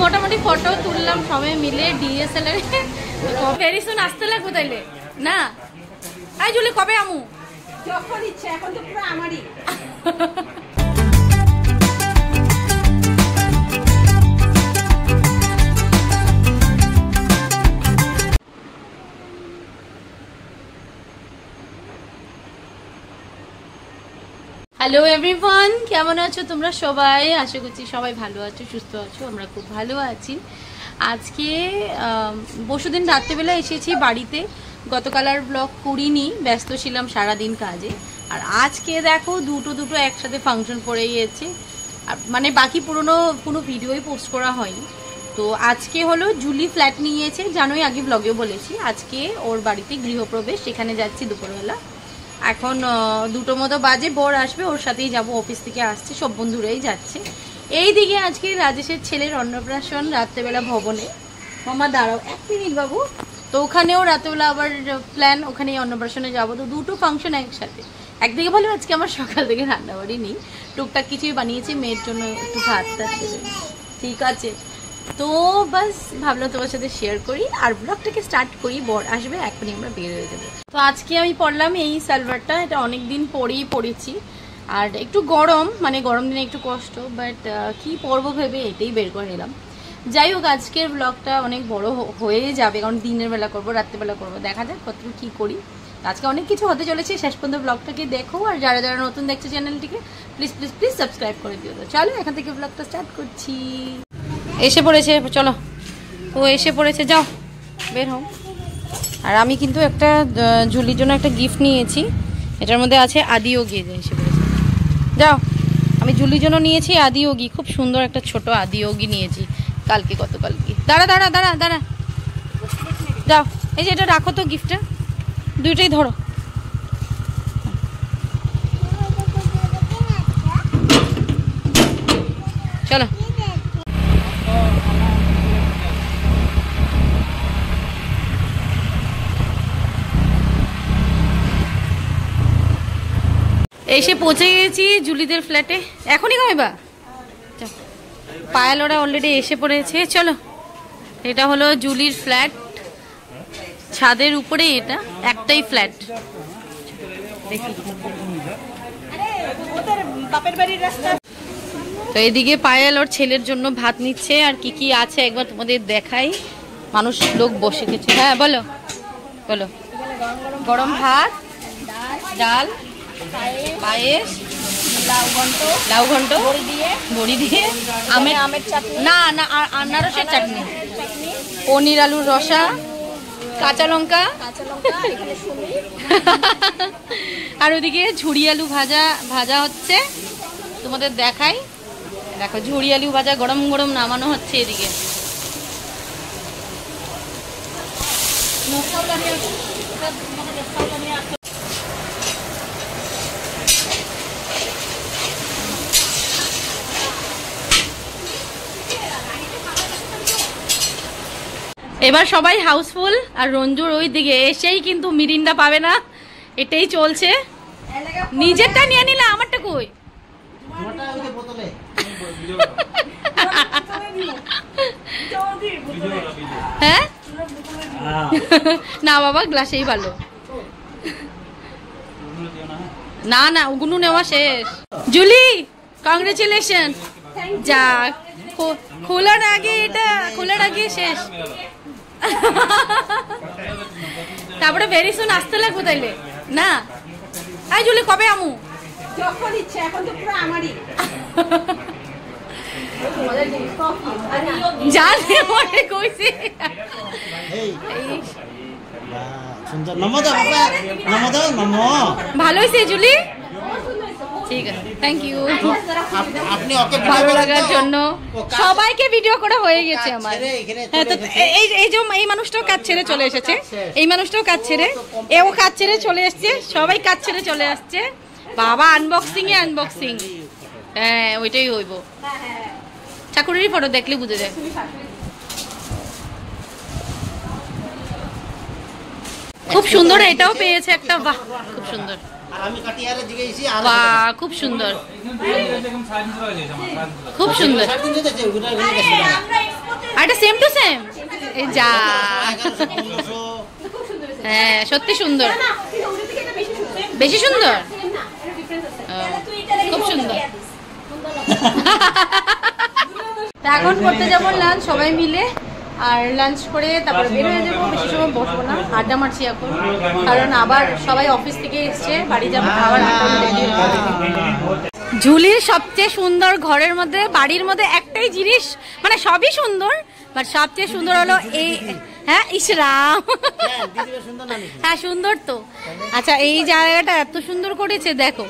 মোটামুটি ফটো তুললাম সবাই মিলে ডিএসএলআর ভেরি সুন আসতে লাগবো তাইলে না আই জুলি কবে আমু যখন ইচ্ছা এখন তো পুরো আমারই হ্যালো এভরিওয়ান, কেমন আছো তোমরা সবাই? আশা করছি সবাই ভালো আছো, সুস্থ আছো। আমরা খুব ভালো আছি। আজকে পরশুদিন রাত্রেবেলা এসেছি বাড়িতে। গতকাল আর ব্লগ করিনি, ব্যস্ত ছিলাম সারাদিন কাজে। আর আজকে দেখো দুটো একসাথে ফাংশন পড়ে গিয়েছে, মানে বাকি পুরনো কোনো ভিডিওই পোস্ট করা হয়নি। তো আজকে হলো জুলি ফ্ল্যাট নিয়েছে, জানোই আগে ব্লগেও বলেছি। আজকে ওর বাড়িতে গৃহপ্রবেশ, সেখানে যাচ্ছি দুপুরবেলা। এখন 2টো মতো বাজে, বর আসবে, ওর সাথেই যাব। অফিস থেকে আসছে, সব বন্ধুরাই যাচ্ছে। এইদিকে আজকে রাজেশের ছেলের অন্নপ্রাশন রাত্রেবেলা ভবনে। মামা দাঁড়াও 1 মিনিট বাবু। তো ওখানেও রাত্রেবেলা আবার প্ল্যান, ওখানেই অন্নপ্রাশনে যাবো। তো 2টো ফাংশন একসাথে। একদিকে ভালো, আজকে আমার সকাল থেকে রান্নাবাড়ি নেই, টুকটাক কিছুই বানিয়েছি, মেয়ের জন্য একটু ভাতটা ছেলে। ঠিক আছে, তো বাস ভাবলাম তোমার সাথে শেয়ার করি আর ব্লগটাকে স্টার্ট করি। বর আসবে, এখনই আমরা বের হয়ে যাবো। তো আজকে আমি পরলাম এই সালোয়ারটা, এটা অনেকদিন পরেই পরেছি। আর একটু গরম, মানে গরম দিনে একটু কষ্ট, বাট কি পরবো ভেবে এটাই বের করে নিলাম। যাই হোক, আজকের ব্লগটা অনেক বড় হয়ে যাবে, কারণ দিনের বেলা করবো, রাত্রেবেলা করবো, দেখা যাক কতটুকু কী করি। আজকে অনেক কিছু হতে চলেছে, শেষ পর্যন্ত ব্লগটাকে দেখো। আর যারা যারা নতুন দেখছে চ্যানেলটিকে প্লিজ প্লিজ প্লিজ সাবস্ক্রাইব করে দিও। তো চলো এখান থেকে ব্লগটা স্টার্ট করছি। এসে পড়েছে, চলো ও এসে পড়েছে, যাও বের হও। আর আমি কিন্তু একটা জুলির জন্য একটা গিফট নিয়েছি, এটার মধ্যে আছে আদিয়োগি। এসে পড়েছে, যাও। আমি জুলির জন্য নিয়েছি আদিয়োগি, খুব সুন্দর একটা ছোট আদিয়োগি নিয়েছি গতকালকে। দাঁড়া দাঁড়া দাঁড়া দাঁড়া, যাও। এই যে এটা রাখো তো, গিফটটা দুইটাই ধরো। চলো এসে পৌঁছে গেছি জুলিদের ফ্ল্যাটে। এখনই খাইবা? পায়েল ওরা অলরেডি এসে পড়েছে। চলো, এটা হলো জুলির ফ্ল্যাট, ছাদের উপরে। এটা একটাই ফ্ল্যাট। তো এদিকে পায়েল ওর ছেলের জন্য ভাত নিচ্ছে। আর কি কি আছে একবার তোমাদের দেখাই। মানুষ লোক বসে গেছে। হ্যাঁ বলো বলো। গরম ভাত, ডাল, পায়েস, লাউ ঘন্ট, বড়ি দিয়ে আমের চাটনি, না না আনারসের চাটনি, পনির আলুর রসা, কাঁচা লঙ্কা, আর ওদিকে ঝুড়ি আলু ভাজা হচ্ছে। তোমাদের দেখাই, দেখো ঝুড়ি আলু ভাজা গরম গরম নামানো হচ্ছে। এদিকে এবার সবাই হাউসফুল। আর রঞ্জুর ওই দিকে এসেই কিন্তু মিরিন্ডা পাবে না, এটাই চলছে। নিজেরটা নিয়ে নিলে আমারটা কই? হ্যাঁ না বাবা, গ্লাসেই ভালো। না না, ওগুলো নেওয়া শেষ। Julie congratulation. যাক, খোলার আগে, এটা খোলার আগে শেষ। তারপরে ভেরি সুন আসতে লাগবো তাইলে না? আই জুলি কবে আমু? যখন ইচ্ছা এখন তো পুরো আমারই। জানে মনে কইছে। ভালো হয়েছে জুলি, ঠিক আছে, থ্যাংক ইউ। আপনি ওকে ভালো লাগার জন্য সবাইকে ভিডিও করা হয়ে গেছে আমার। হ্যাঁ, তো এই মানুষটাও কাজ ছেড়ে চলে এসেছে, এই মানুষটাও কাজ ছেড়ে, এও কাজ ছেড়ে চলে এসছে, সবাই কাজ ছেড়ে চলে আসছে। বাবা আনবক্সিং এ আনবক্সিং। হ্যাঁ ওইটাই হইব। ঠাকুরেরই ফটো দেখলে বুঝে যায়। খুব সুন্দর, এটাও পেয়েছে একটা। বাহ খুব সুন্দর, বাহ খুব সুন্দর, খুব সুন্দর। আর এটা সেম টু সেম যা। হ্যাঁ সত্যি সুন্দর, বেশি সুন্দর, খুব সুন্দর। এখন করতে যাবো লাঞ্চ সবাই মিলে, আর লাঞ্চ করে তারপরে বের হয়ে যাবো। বেশি সময় বসবো না, আড্ডা মারছি এখন, কারণ আবার সবাই অফিস থেকে এসছে, বাড়ি যাবো আবার ঝুলির সবচেয়ে সুন্দর ঘরের মধ্যে, বাড়ির মধ্যে একটাই জিনিস, মানে সবই সুন্দর, বাট সবচেয়ে সুন্দর হলো এই, হ্যাঁ ইসরাম, হ্যাঁ সুন্দর তো। আচ্ছা এই জায়গাটা এত সুন্দর করেছে, দেখো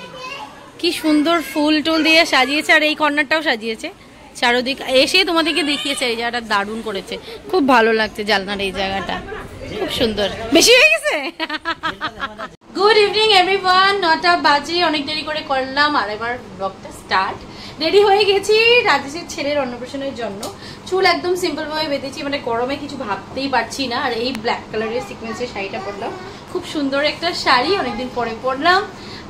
কি সুন্দর ফুল টুল দিয়ে সাজিয়েছে, আর এই কর্নারটাও সাজিয়েছে চারোদিক। এসে তোমাদেরকে দেখিয়েছে এই জায়গাটা দারুণ করেছে, খুব ভালো লাগছে জানলার এই জায়গাটা, খুব সুন্দর। বেশি হয়ে গেছে। গুড ইভিনিং এভরিওয়ান, 9টা বাজে, অনেক দেরি করে করলাম, আর এবার ব্লগটা স্টার্ট। রেডি হয়ে গেছি রাজেশের ছেলের অন্নপ্রাশনের জন্য। চুল একদম সিম্পল ভাবে বেঁধেছি, মানে গরমে কিছু ভাবতেই পারছি না। আর এই ব্ল্যাক কালারের সিকোয়েন্সের শাড়িটা পরলাম, খুব সুন্দর একটা শাড়ি, অনেকদিন পরে পরলাম।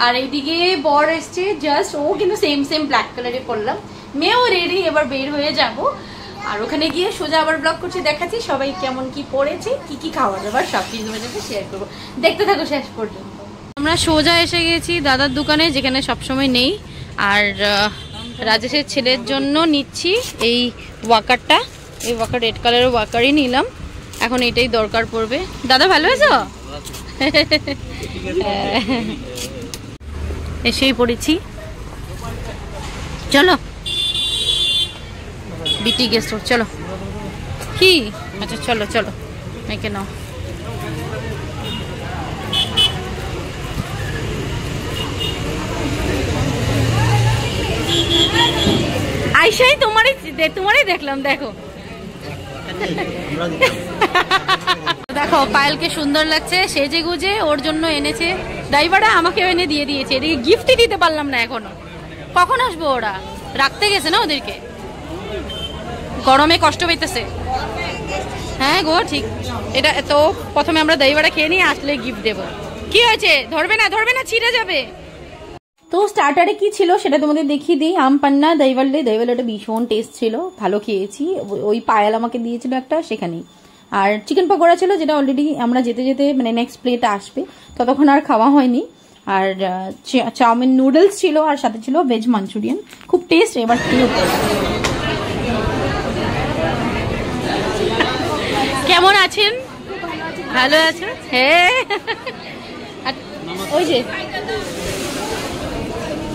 আর এইদিকে বর এসছে জাস্ট, ও কিন্তু সেম সেম ব্ল্যাক কালারে পরলাম। মেয়েও রেডি, এবার বের হয়ে যাব, আর ওখানে গিয়ে সোজা আবার ব্লগ করছি, দেখাচ্ছি সবাই কেমন কি পড়েছে, কি কি খাওয়া দাবার সব কিছু তোমার সাথে শেয়ার করবো, দেখতে থাকো শেষ পর্যন্ত। আমরা সোজা এসে গেছি দাদার দোকানে, যেখানে সবসময় নেই। আর রাজেশের ছেলের জন্য নিচ্ছি এই ওয়াকারটা, এই ওয়াকার রেড কালারের ওয়াকারই নিলাম, এখন এটাই দরকার পড়বে। দাদা ভালো আছো? এসেই পড়েছি, চলো বিটি গেস্ট, চলো কি, আচ্ছা চলো চলো মেকে নাও। আইসাই তোমারই দেখলাম, দেখো দেখো পায়েলকে সুন্দর লাগছে সেজে গুজে, ওর জন্য এনেছে ড্রাইভাররা, আমাকে এনে দিয়ে দিয়েছে। এদিকে গিফটই দিতে পারলাম না এখনো, কখন আসবো? ওরা রাখতে গেছে না, ওদেরকে গরমে কষ্ট পেতেছে। হ্যাঁ গো ঠিক, এটা তো প্রথমে আমরা দইবড়া খেয়ে নিয়ে আসলে গিফট দেবো। কি হয়েছে? ধরবে না ধরবে না, ছিঁড়ে যাবে। তো স্টার্টারে কি ছিল সেটা তোমাদের দেখিয়ে দিই। আম পান্না দইওয়ালাটা ভীষণ টেস্ট ছিল, ভালো খেয়েছি। ওই পায়েল আমাকে দিয়েছিল একটা, সেখানেই। আর চিকেন পকোড়া ছিল, যেটা অলরেডি আমরা যেতে যেতে মানে নেক্সট প্লেটে আসবে, ততক্ষণ আর খাওয়া হয়নি। আর চাউমিন নুডলস ছিল, আর সাথে ছিল ভেজ মাঞ্চুরিয়ান, খুব টেস্ট। এবার কেমন আছেন? ভালো আছো? হ্যাঁ ওই যে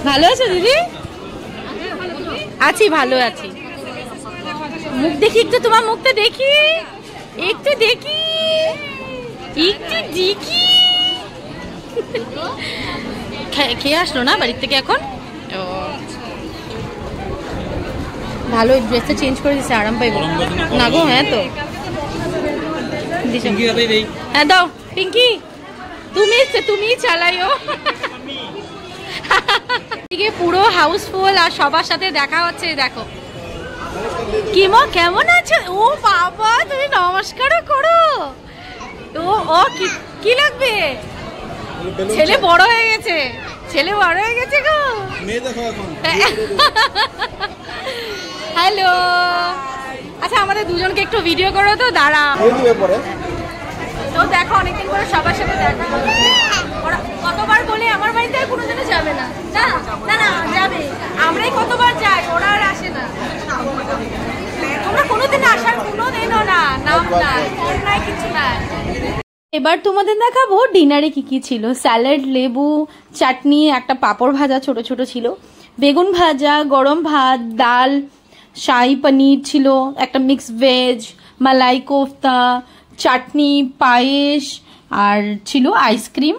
ভালো আছো দিদি? আছি, ভালো আছি। মুখ দেখি একটু, তোমার মুখটা দেখি, একটু দেখি, একটু দেখি। খেয়ে আসলো না বাড়ির থেকে এখন? ভালো, ড্রেসটা চেঞ্জ করে দিচ্ছে, আরাম পাইব না গো। হ্যাঁ তো হ্যাঁ দাও পিঙ্কি, তুমি চালাইও। পুরো হাউসফুল, আর সবার সাথে দেখা হচ্ছে। দেখো কিমো, কেমন আছো? ও বাবা, তুমি নমস্কারও করো। ও কি লাগবে? ছেলে বড় হয়ে গেছে, ছেলে বড় হয়ে গেছে গো। হ্যালো, আচ্ছা আমাদের দুজনকে একটু ভিডিও করো তো, দাঁড়া। তো দেখো অনেকদিন পরে সবার সাথে দেখা হচ্ছে। ওরা কতবার বলে আমার বাড়িতে আর কোনোদিনও যাবে না, না না না যাবে, আমরাই কতবার যাই, ওরা আর আসে না। তোমরা কোনোদিন আসার কোনোদিনও না, নাম নাই, ফোন নাই, কিছু নাই। এবার তোমাদের দেখাবো ডিনারে কি কি ছিল। স্যালাড, লেবু, চাটনি, একটা পাঁপড় ভাজা ছোট ছোট ছিল, বেগুন ভাজা, গরম ভাত, ডাল, শাহি পনির ছিল, একটা মিক্স ভেজ, মালাই কোফতা, চাটনি, পায়েস, আর ছিল আইসক্রিম।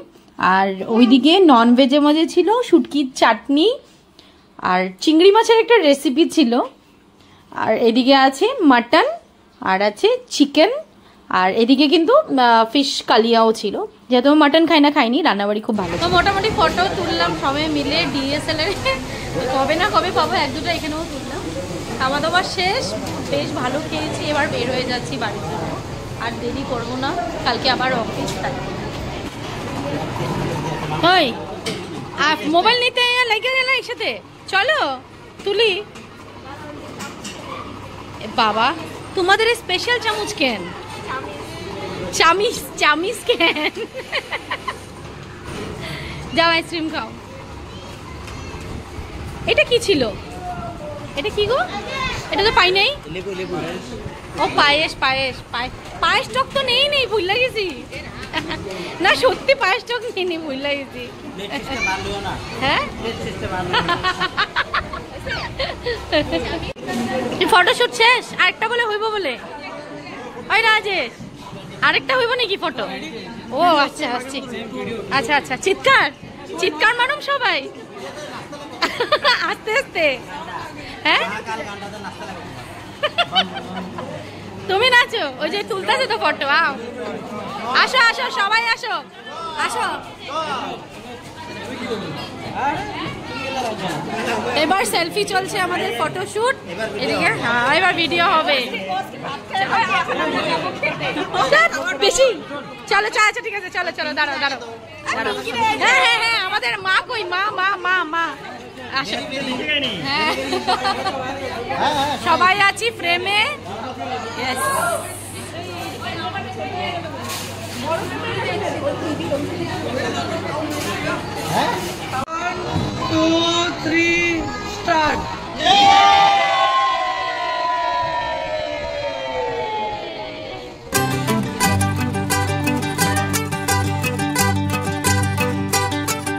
আর ওইদিকে নন ভেজের মধ্যে ছিল শুটকির চাটনি, আর চিংড়ি মাছের একটা রেসিপি ছিল, আর এদিকে আছে মাটন, আর আছে চিকেন, আর এদিকে কিন্তু ফিশ কালিয়াও ছিল। যেহেতু মাটন খাইনি, রান্নাবাড়ি খুব ভালো। তো মোটামুটি ফটো তুললাম সবাই মিলে ডিএসএলআর, কবে না কবে পাবো, এক দুটো এখানেও তুললাম। খাওয়া দাওয়া শেষ, বেশ ভালো খেয়েছি। এবার বের হয়ে যাচ্ছি বাড়ির জন্য, আর দেরি করবো না, কালকে আবার অফিস থাকবে। ওই মোবাইল নিতে লেগে গেল একসাথে, চলো তুলি। বাবা তোমাদের স্পেশাল চামচ কেন? চামিস চামিস কেন? যাও আইসক্রিম খাও। এটা কি ছিল? এটা কি গো? এটা তো পাই নাই। ও পায়েস পায়েস পায়েস টক তো নেই ভুলে গেছি। না সত্যি পায়েস টক নেই ভুলে গেছি। হ্যাঁ ফটোশুট শেষ? আরেকটা বলে হইব বলে। ওই রাজেশ আরেকটা হইব নাকি ফটো? ও আচ্ছা আসছি। আচ্ছা আচ্ছা চিৎকার চিৎকার মারুম সবাই আস্তে আস্তে। হ্যাঁ তুমি নাচো, ওই যে তুলতেছে তো ফটো। আসো আসো সবাই আসো আসো। এবার সেলফি চলছে আমাদের ফটোশুট। এদিকে হ্যাঁ এবার ভিডিও হবে বেশি। চলো আচ্ছা ঠিক আছে চলো চলো দাঁড়াও দাঁড়াও। হ্যাঁ হ্যাঁ হ্যাঁ আমাদের মা কই? মা মা মা মা আসো। হ্যাঁ সবাই আছি ফ্রেমে। হ্যাঁ